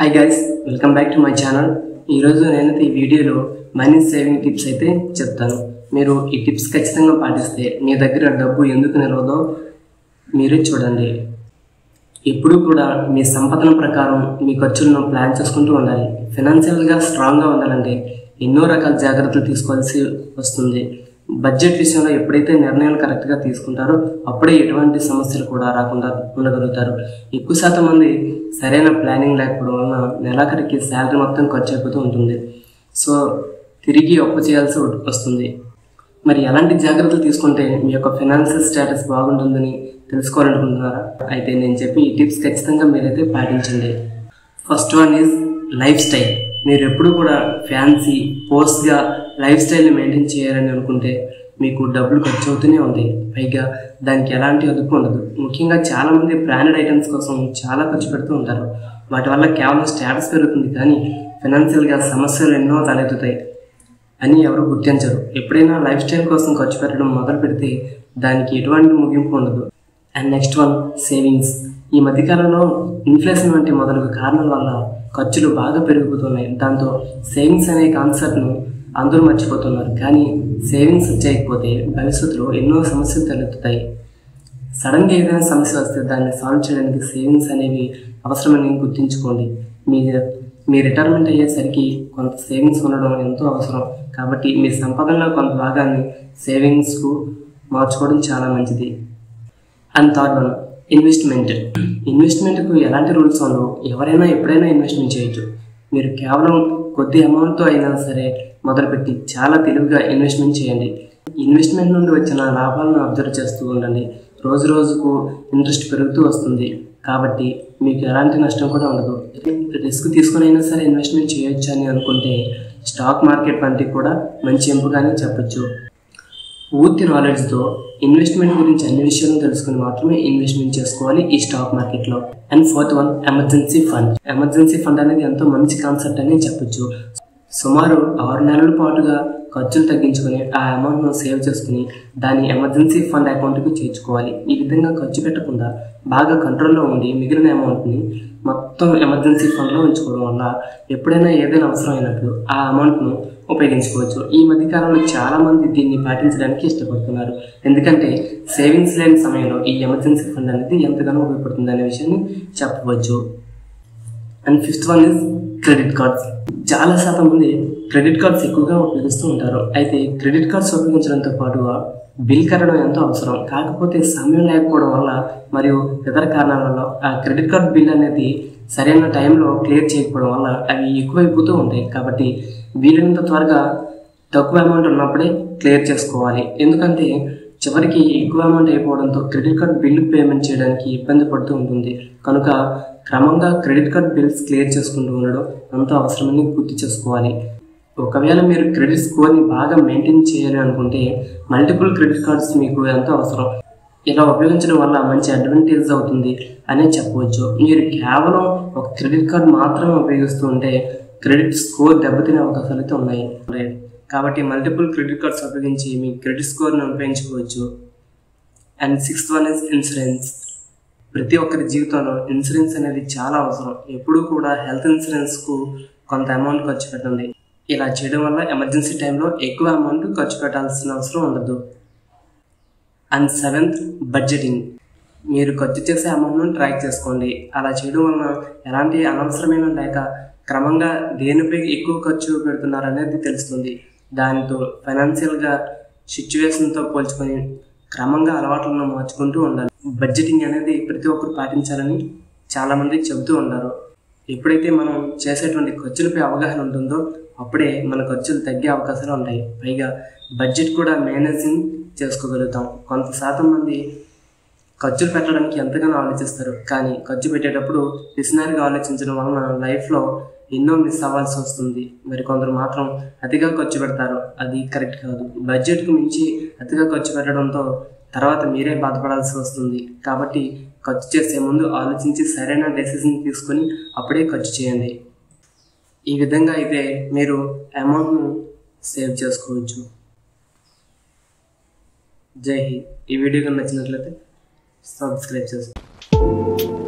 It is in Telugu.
Hi guys, welcome back to my channel. ఈ రోజు నేను ఈ వీడియోలో మనీ సేవింగ్ టిప్స్ అయితే చెప్తాను. మీరు ఈ టిప్స్ ఖచ్చితంగా పాటిస్తే మీ దగ్గర డబ్బు ఎందుకు నిలవదో మీరే చూడండి. ఎప్పుడూ కూడా మీ సంపాదన ప్రకారం మీ ఖర్చులను ప్లాన్ చేసుకుంటూ ఉండాలి. ఫైనాన్షియల్గా స్ట్రాంగ్గా ఉండాలంటే ఎన్నో రకాల జాగ్రత్తలు తీసుకోవాల్సి వస్తుంది. బడ్జెట్ విషయంలో ఎప్పుడైతే నిర్ణయాలు కరెక్ట్గా తీసుకుంటారో అప్పుడే ఎటువంటి సమస్యలు కూడా రాకుండా ఉండగలుగుతారు. ఎక్కువ శాతం మంది సరైన ప్లానింగ్ లేకపోవడం వలన నెలాఖరికి శాలరీ మొత్తం ఖర్చు అయిపోతూ ఉంటుంది. సో తిరిగి అప్పు చేయాల్సి వస్తుంది. మరి ఎలాంటి జాగ్రత్తలు తీసుకుంటే మీ యొక్క ఫైనాన్షియల్ స్టేటస్ బాగుంటుందని తెలుసుకోవాలనుకుంటున్నారా? అయితే నేను చెప్పి ఈ టిప్స్ ఖచ్చితంగా మీరైతే పాటించండి. First one is life style. మీరు ఎప్పుడు కూడా ఫ్యాన్సీ పోస్ట్గా లైఫ్ స్టైల్ని మెయింటైన్ చేయాలని అనుకుంటే మీకు డబ్బులు ఖర్చు అవుతూనే ఉంది. పైగా దానికి ఎలాంటి అదుపు ఉండదు. ముఖ్యంగా చాలామంది బ్రాండెడ్ ఐటమ్స్ కోసం చాలా ఖర్చు పెడుతూ ఉంటారు. వాటి వల్ల కేవలం స్టేటస్ పెరుగుతుంది, కానీ ఫైనాన్షియల్గా సమస్యలు ఎన్నో తలెత్తుతాయి అని ఎవరు గుర్తించరు. ఎప్పుడైనా లైఫ్ స్టైల్ కోసం ఖర్చు పెట్టడం మొదలు పెడితే దానికి ఎటువంటి ముగింపు ఉండదు. And next one savings. ఈ మధ్యకాలంలో ఇన్ఫ్లేషన్ వంటి మొదలగు కారణాల వల్ల ఖర్చులు బాగా పెరిగిపోతున్నాయి. దాంతో సేవింగ్స్ అనే కాన్సెప్ట్ను అందరూ మర్చిపోతున్నారు. కానీ సేవింగ్స్ చేయకపోతే భవిష్యత్తులో ఎన్నో సమస్యలు తలెత్తుతాయి. సడన్గా ఏదైనా సమస్య వస్తే దాన్ని సాల్వ్ చేయడానికి సేవింగ్స్ అనేవి అవసరమని గుర్తుంచుకోండి. మీ రిటైర్మెంట్ అయ్యేసరికి కొంత సేవింగ్స్ ఉండడం ఎంతో అవసరం. కాబట్టి మీ సంపాదనలో కొంత భాగాన్ని సేవింగ్స్కు మార్చుకోవడం చాలా మంచిది. And third one investment. ఇన్వెస్ట్మెంట్కు ఎలాంటి రూల్స్ ఉండవు. ఎవరైనా ఎప్పుడైనా ఇన్వెస్ట్మెంట్ చేయొచ్చు. మీరు కేవలం కొద్ది అమౌంట్తో అయినా సరే మొదలుపెట్టి చాలా తెలివిగా ఇన్వెస్ట్మెంట్ చేయండి. ఇన్వెస్ట్మెంట్ నుండి వచ్చిన లాభాలను అబ్జర్వ్ చేస్తూ ఉండండి. రోజు రోజుకు ఇంట్రెస్ట్ పెరుగుతూ వస్తుంది. కాబట్టి మీకు ఎలాంటి నష్టం కూడా ఉండదు. రిస్క్ తీసుకుని అయినా సరే ఇన్వెస్ట్మెంట్ చేయొచ్చు అని అనుకుంటే స్టాక్ మార్కెట్ వంటి కూడా మంచి ఎంపికగానే చెప్పొచ్చు. పూర్తి నాలెడ్జ్తో ఇన్వెస్ట్మెంట్ గురించి అన్ని విషయాలను తెలుసుకుని మాత్రమే ఇన్వెస్ట్మెంట్ చేసుకోవాలి ఈ స్టాక్ మార్కెట్లో. And fourth one emergency fund. Emergency fund అనేది ఎంతో మంచి కాన్సెప్ట్ అని చెప్పొచ్చు. సుమారు 6 నెలల పాటుగా ఖర్చులు తగ్గించుకొని ఆ అమౌంట్ను సేవ్ చేసుకుని దాన్ని ఎమర్జెన్సీ ఫండ్ అకౌంట్కి చేర్చుకోవాలి. ఈ విధంగా ఖర్చు పెట్టకుండా బాగా కంట్రోల్లో ఉండి మిగిలిన అమౌంట్ని మొత్తం ఎమర్జెన్సీ ఫండ్లో ఉంచుకోవడం వల్ల ఎప్పుడైనా ఏదైనా అవసరం అయినప్పుడు ఆ అమౌంట్ను ఉపయోగించుకోవచ్చు. ఈ మధ్యకాలంలో చాలామంది దీన్ని పాటించడానికి ఇష్టపడుతున్నారు. ఎందుకంటే సేవింగ్స్ లేని సమయంలో ఈ ఎమర్జెన్సీ ఫండ్ అనేది ఎంతగానో ఉపయోగపడుతుంది అనే విషయాన్ని చెప్పవచ్చు. And fifth one is credit cards. చాలా శాతం మంది క్రెడిట్ కార్డ్స్ ఎక్కువగా ఉపయోగిస్తూ ఉంటారు. అయితే క్రెడిట్ కార్డ్స్ ఉపయోగించడంతో పాటుగా బిల్ కట్టడం ఎంతో అవసరం. కాకపోతే సమయం లేకపోవడం వల్ల మరియు ఇతర కారణాల వల్ల ఆ క్రెడిట్ కార్డ్ బిల్ అనేది సరైన టైంలో క్లియర్ చేయకపోవడం వల్ల అవి ఎక్కువైపోతూ ఉంటాయి. కాబట్టి వీలైనంత త్వరగా తక్కువ అమౌంట్ ఉన్నప్పుడే క్లియర్ చేసుకోవాలి. ఎందుకంటే చివరికి ఎక్కువ అమౌంట్ అయిపోవడంతో క్రెడిట్ కార్డ్ బిల్లు పేమెంట్ చేయడానికి ఇబ్బంది పడుతూ ఉంటుంది. కనుక క్రమంగా క్రెడిట్ కార్డ్ బిల్స్ క్లియర్ చేసుకుంటూ ఉండడం ఎంతో అవసరమని గుర్తు చేసుకోవాలి. ఒకవేళ మీరు క్రెడిట్ స్కోర్ని బాగా మెయింటైన్ చేయాలి అనుకుంటే మల్టిపుల్ క్రెడిట్ కార్డ్స్ మీకు ఎంతో అవసరం. ఇలా ఉపయోగించడం వల్ల మంచి అడ్వాంటేజ్ అవుతుంది అనే చెప్పవచ్చు. మీరు కేవలం ఒక క్రెడిట్ కార్డ్ మాత్రమే ఉపయోగిస్తూ ఉంటే క్రెడిట్ స్కోర్ దెబ్బతినే అవకాశాలు అయితే ఉన్నాయి. కాబట్టి మల్టిపుల్ క్రెడిట్ కార్డ్స్ ఉపయోగించి మీ క్రెడిట్ స్కోర్ని ఉపయోగించుకోవచ్చు. And sixth one is insurance. ప్రతి ఒక్కరి జీవితంలో ఇన్సూరెన్స్ అనేది చాలా అవసరం. ఎప్పుడూ కూడా హెల్త్ ఇన్సూరెన్స్కు కొంత అమౌంట్ ఖర్చు పెట్టండి. ఇలా చేయడం వల్ల ఎమర్జెన్సీ టైంలో ఎక్కువ అమౌంట్ ఖర్చు పెట్టాల్సిన అవసరం ఉండదు. And seventh budgeting. మీరు ఖర్చు చేసే అమౌంట్ను ట్రాక్ చేసుకోండి. అలా చేయడం వలన ఎలాంటి అనవసరమైన లేక క్రమంగా దేనిపై ఎక్కువ ఖర్చు పెడుతున్నారు అనేది తెలుస్తుంది. దానితో ఫైనాన్షియల్గా సిచ్యువేషన్తో పోల్చుకొని క్రమంగా అలవాట్లను మార్చుకుంటూ ఉండాలి. బడ్జెటింగ్ అనేది ప్రతి ఒక్కరు పాటించాలని చాలామంది చెబుతూ ఉన్నారు. ఎప్పుడైతే మనం చేసేటువంటి ఖర్చులపై అవగాహన ఉంటుందో అప్పుడే మన ఖర్చులు తగ్గే అవకాశాలు ఉంటాయి. పైగా బడ్జెట్ కూడా మేనేజింగ్ చేసుకోగలుగుతాం. కొంత శాతం మంది ఖర్చులు పెట్టడానికి ఎంతగానో ఆలోచిస్తారు, కానీ ఖర్చు పెట్టేటప్పుడు పిసినారిగా ఆలోచించడం వలన లైఫ్లో ఎన్నో మిస్ అవ్వాల్సి వస్తుంది. మరి కొందరు మాత్రం అతిగా ఖర్చు పెడతారు. అది కరెక్ట్ కాదు. బడ్జెట్కు మించి అతిగా ఖర్చు పెట్టడంతో తర్వాత మీరే బాధపడాల్సి వస్తుంది. కాబట్టి ఖర్చు చేసే ముందు ఆలోచించి సరైన డెసిషన్ తీసుకొని అప్పుడే ఖర్చు చేయండి. ఈ విధంగా అయితే మీరు అమౌంట్ను సేవ్ చేసుకోవచ్చు. జై హింద్. ఈ వీడియో నచ్చినట్లయితే సబ్స్క్రైబ్ చేసుకోండి.